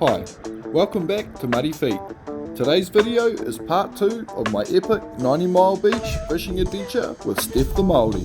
Hi, welcome back to Muddy Feet. Today's video is part 2 of my epic 90-mile beach fishing adventure with Stef the Maori.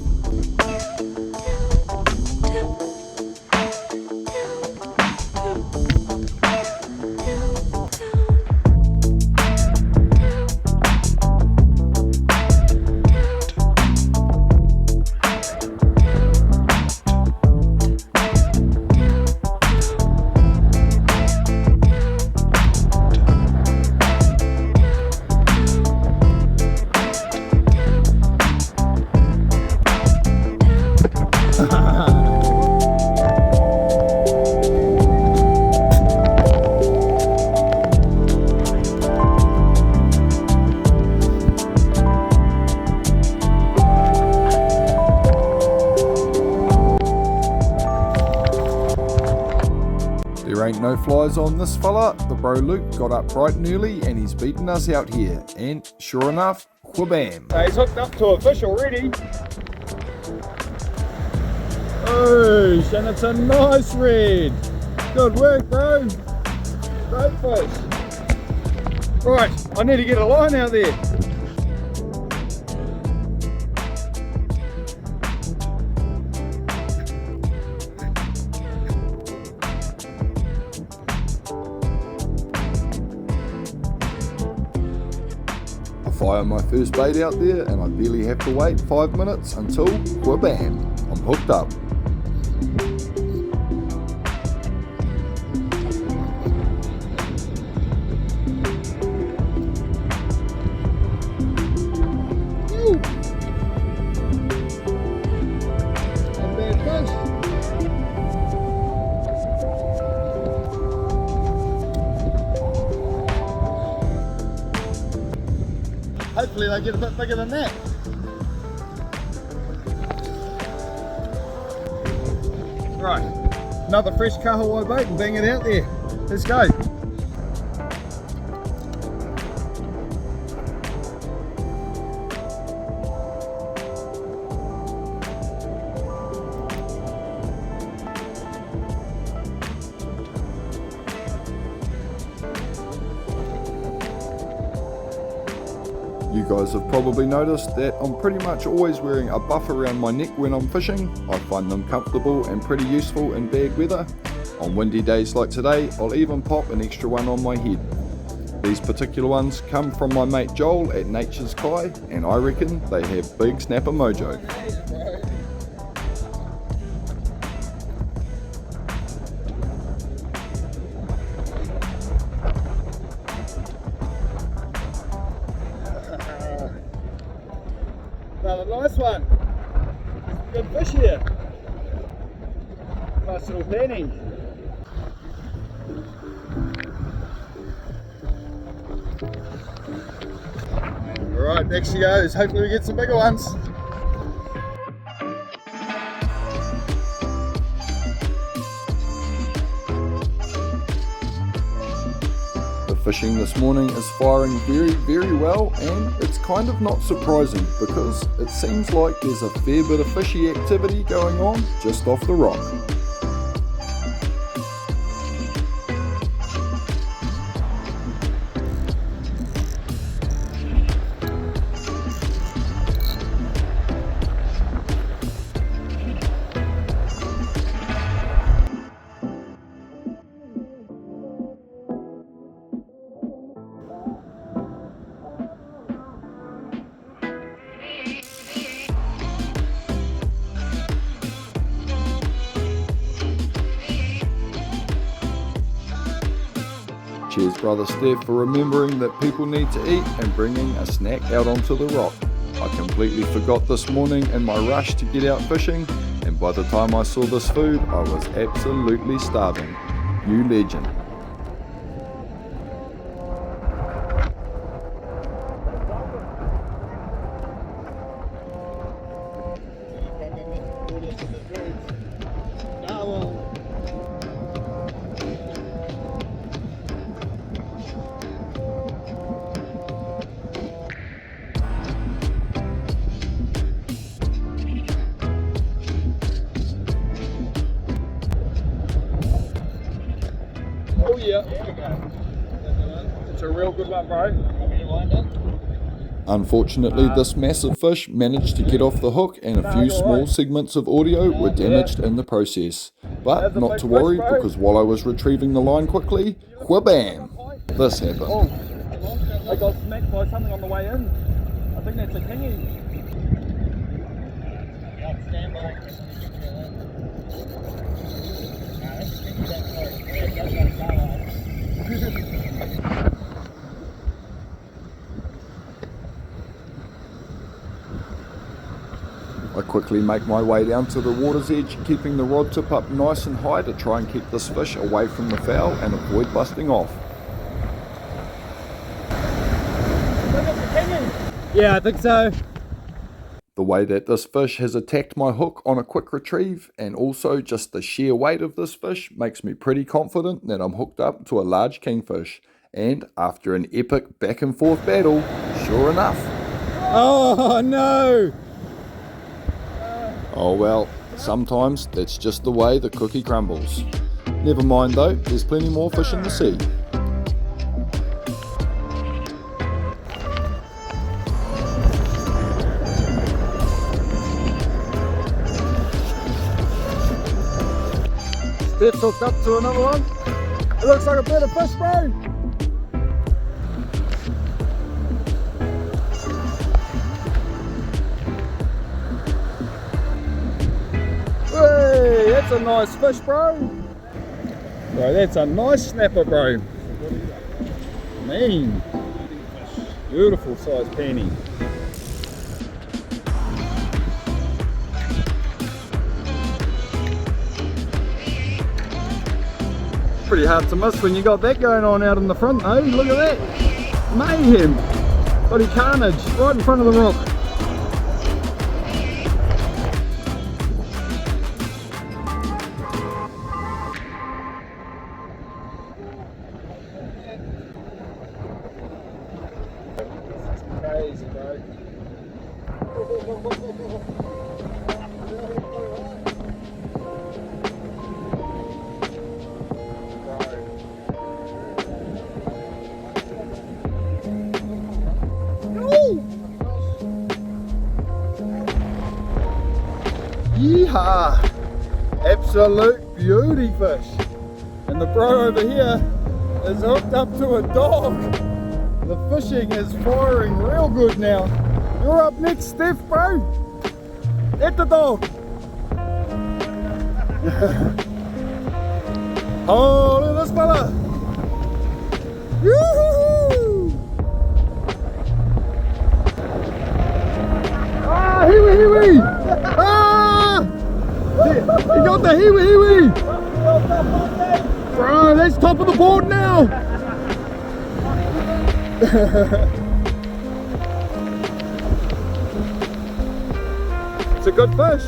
There ain't no flies on this fella. The bro Luke got up bright and early and he's beaten us out here. And sure enough, whabam. He's hooked up to a fish already. Oh, and it's a nice red. Good work, bro. Great fish. Right, I need to get a line out there. Fire my first bait out there and I barely have to wait 5 minutes until whabam, I'm hooked up. Hopefully they get a bit bigger than that. Right, another fresh kahawai bait and bang it out there. Let's go. You guys have probably noticed that I'm pretty much always wearing a buff around my neck when I'm fishing. I find them comfortable and pretty useful in bad weather. On windy days like today, I'll even pop an extra one on my head. These particular ones come from my mate Joel at Nature's Kai, and I reckon they have big snapper mojo. Another nice one. Good fish here. Nice little penny. Alright, next she goes. Hopefully we get some bigger ones. The fishing this morning is firing very well, and it's kind of not surprising because it seems like there's a fair bit of fishy activity going on just off the rock. Cheers brother Stef for remembering that people need to eat and bringing a snack out onto the rock. I completely forgot this morning in my rush to get out fishing, and by the time I saw this food I was absolutely starving. You legend. yeah. real good one, bro. Unfortunately, this massive fish managed to get off the hook and a few small segments of audio were damaged in the process. But not to worry, because while I was retrieving the line quickly, whabam, this happened. Oh, I got smacked by something on the way in. I think that's a kingy. Stand by. I quickly make my way down to the water's edge, keeping the rod tip up nice and high to try and keep this fish away from the foul and avoid busting off. Yeah, I think so. The way that this fish has attacked my hook on a quick retrieve, and also just the sheer weight of this fish, makes me pretty confident that I'm hooked up to a large kingfish. And after an epic back and forth battle, sure enough. Oh no! Oh well, sometimes that's just the way the cookie crumbles. Never mind though, there's plenty more fish in the sea. Stef's hooked up to another one. It looks like a bit of fish, bro. Hey, that's a nice fish, bro. Bro, that's a nice snapper, bro. Mean. Beautiful size penny. Pretty hard to miss when you got that going on out in the front though. Look at that. Mayhem. Bloody carnage right in front of the rock. Crazy, bro. Yeehaw! Absolute beauty fish. And the bro over here is hooked up to a dog. The fishing is firing real good now. You're up next, Stef, bro. Get the dog. Oh, look at this fella. Yoo-hoo-hoo! Ah, hiwi hiwi! Ah! He got the hiwi hiwi! Bro, that's top of the board now! It's a good fish.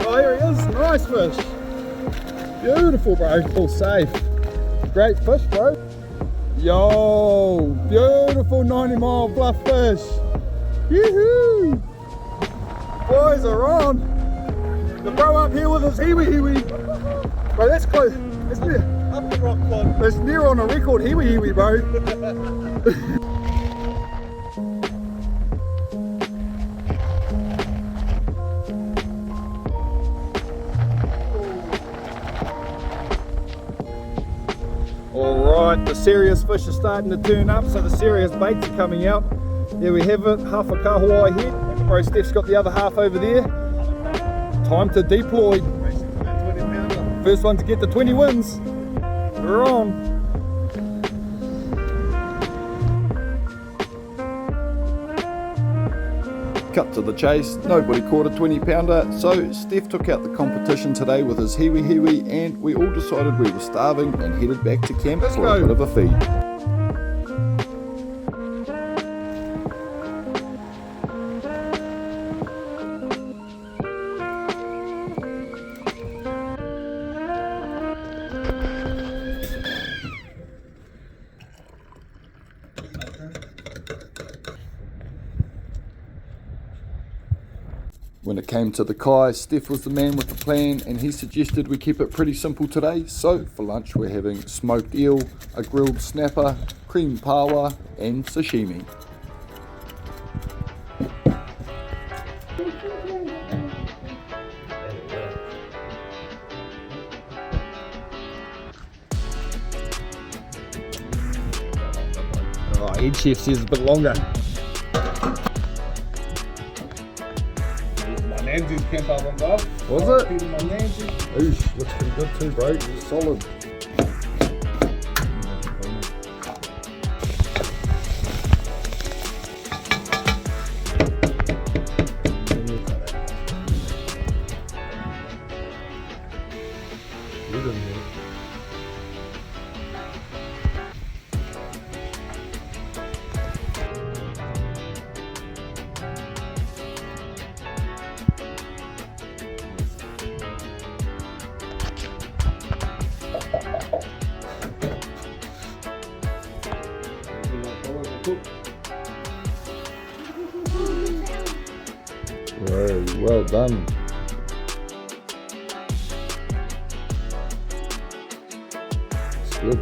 Oh, here he is. Nice fish. Beautiful, bro. All safe. Great fish, bro. Yo, beautiful 90-mile bluff fish. Yoo-hoo! Boys are on. The bro up here with his hiwi hiwi. Bro, that's close. That's near. Up the rock one. That's near on a record hiwi hiwi, bro. Alright, the serious fish are starting to turn up, so the serious baits are coming out. There we have it, half a kahawai head. Bro Stef's got the other half over there. Time to deploy. First one to get the 20 wins. We're on. Cut to the chase, nobody caught a 20-pounder, so Stef took out the competition today with his hiwi hiwi, and we all decided we were starving and headed back to camp for a bit of a feed. When it came to the kai, Stef was the man with the plan and he suggested we keep it pretty simple today. So for lunch we're having smoked eel, a grilled snapper, cream pawa and sashimi. Oh, head chef says a bit longer. Nancy's came up on top. Was it? Feeding my Nancy. Oosh, looks pretty good too, bro. It's solid. Whoa, well done. It's good.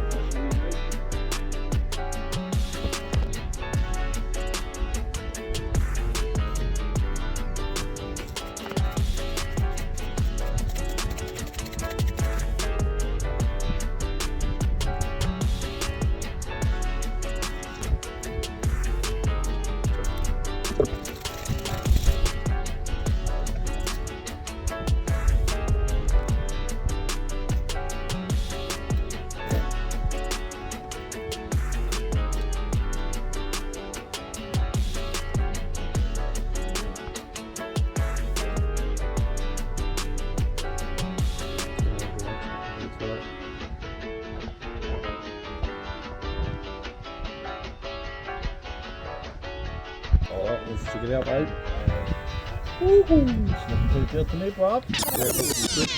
Alright, let's check it out, babe. Woohoo! It's looking pretty good to me, Bob. Yeah, it looks good.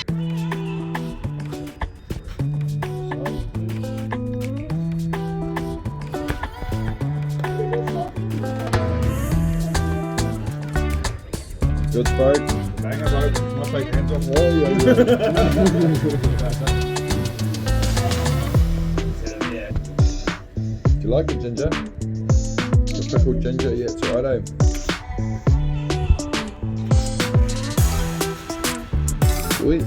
Good, bro. Banger, bro. My big hands off. Oh, yeah, Yeah. Do you like it, Ginger? The pickled ginger, yeah, it's alright, eh? Sweet.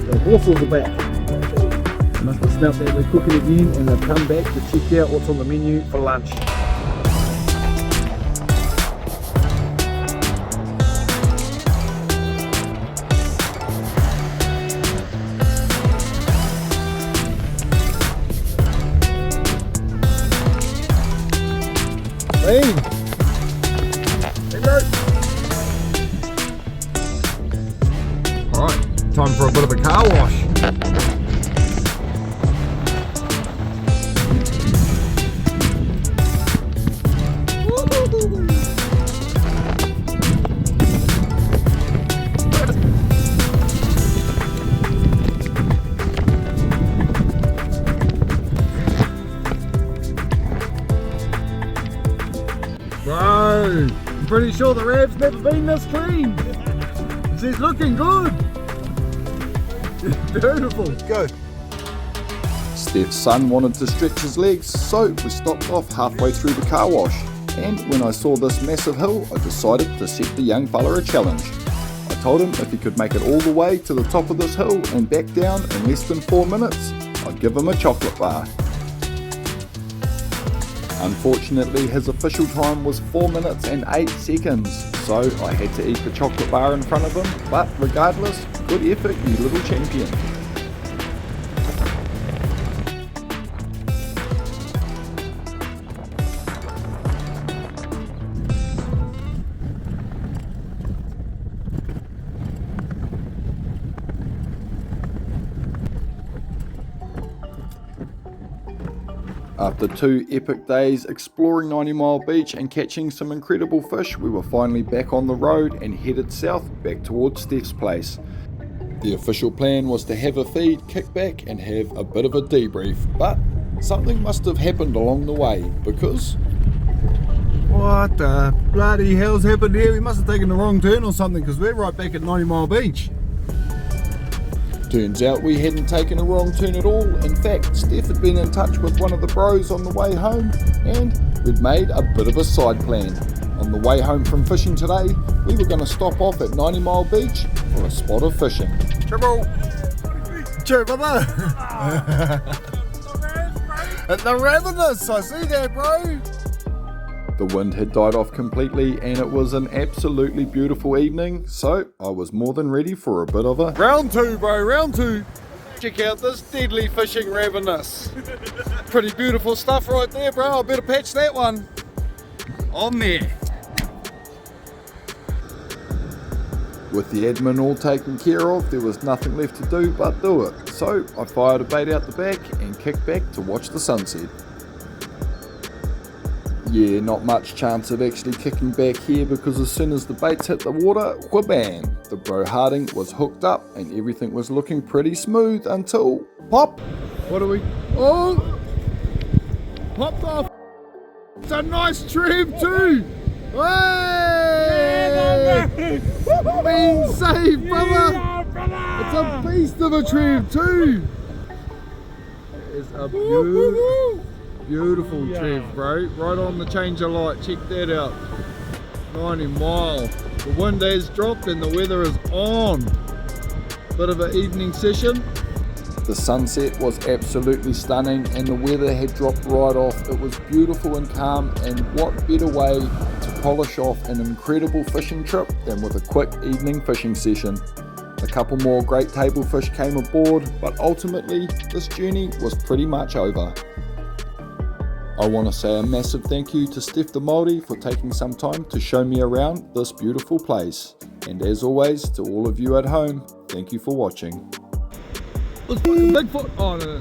The horses are back. They must have smelt that we're cooking again and they've come back to check out what's on the menu for lunch. Hey! Alright, time for a bit of a car wash. Bro, I'm pretty sure the Rav's never been this clean. She's looking good. Beautiful. Go. Stef's son wanted to stretch his legs, so we stopped off halfway through the car wash. And when I saw this massive hill, I decided to set the young fella a challenge. I told him if he could make it all the way to the top of this hill and back down in less than 4 minutes, I'd give him a chocolate bar. Unfortunately, his official time was 4 minutes and 8 seconds, so I had to eat the chocolate bar in front of him, but regardless, good effort, you little champion. After 2 epic days exploring 90 Mile Beach and catching some incredible fish, we were finally back on the road and headed south back towards Stef's place. The official plan was to have a feed, kick back and have a bit of a debrief, but something must have happened along the way because... What the bloody hell's happened here? We must have taken the wrong turn or something because we're right back at 90 Mile Beach. Turns out we hadn't taken a wrong turn at all. In fact, Stef had been in touch with one of the bros on the way home and we'd made a bit of a side plan. On the way home from fishing today, we were going to stop off at 90 Mile Beach for a spot of fishing. Trouble! Cheer, brother! At the ravenous, I see that, bro! The wind had died off completely and it was an absolutely beautiful evening, so I was more than ready for a bit of a Round 2, bro, round 2. Check out this deadly fishing ravenous. Pretty beautiful stuff right there, bro. I better patch that one. On there. With the admin all taken care of, there was nothing left to do but do it. So I fired a bait out the back and kicked back to watch the sunset. Yeah, not much chance of actually kicking back here because as soon as the baits hit the water, whabam! The bro Harding was hooked up and everything was looking pretty smooth until pop! What are we? Oh! Popped off! It's a nice trim too! Hey! Been saved, brother! It's a beast of a trim too! It's a beautiful trim, bro. Right on the change of light. Check that out. 90 Mile. The wind has dropped and the weather is on. Bit of an evening session. The sunset was absolutely stunning and the weather had dropped right off. It was beautiful and calm, and what better way to polish off an incredible fishing trip than with a quick evening fishing session. A couple more great table fish came aboard, but ultimately this journey was pretty much over. I want to say a massive thank you to Stef the Maori for taking some time to show me around this beautiful place. And as always, to all of you at home, thank you for watching. Bigfoot! Oh no.